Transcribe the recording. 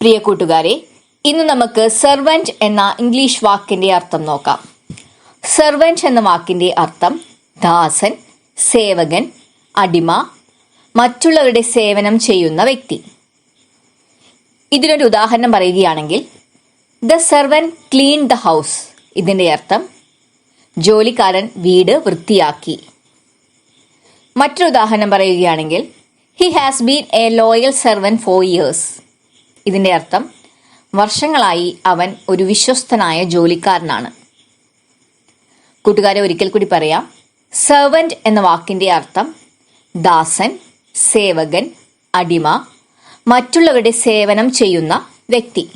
പ്രിയ കൂട്ടുകാരെ, ഇന്ന് നമുക്ക് സെർവന്റ് എന്ന ഇംഗ്ലീഷ് വാക്കിന്റെ അർത്ഥം നോക്കാം. സെർവന്റ് എന്ന വാക്കിന്റെ അർത്ഥം ദാസൻ, സേവകൻ, അടിമ, മറ്റുള്ളവരുടെ സേവനം ചെയ്യുന്ന വ്യക്തി. ഇതിനൊരു ഉദാഹരണം പറയുകയാണെങ്കിൽ, the servant clean the house. ഇതിന്റെ അർത്ഥം ജോലിക്കാരൻ വീട് വൃത്തിയാക്കി. മറ്റൊരു ഉദാഹരണം പറയുകയാണെങ്കിൽ, he has been a loyal servant for years. ഇതിന്റെ അർത്ഥം വർഷങ്ങളായി അവൻ ഒരു വിശ്വസ്തനായ ജോലിക്കാരനാണ്. കൂട്ടുകാരെ, ഒരിക്കൽ കൂടി പറയാം. സെർവന്റ് എന്ന വാക്കിന്റെ അർത്ഥം ദാസൻ, സേവകൻ, അടിമ, മറ്റുള്ളവരുടെ സേവനം ചെയ്യുന്ന വ്യക്തി.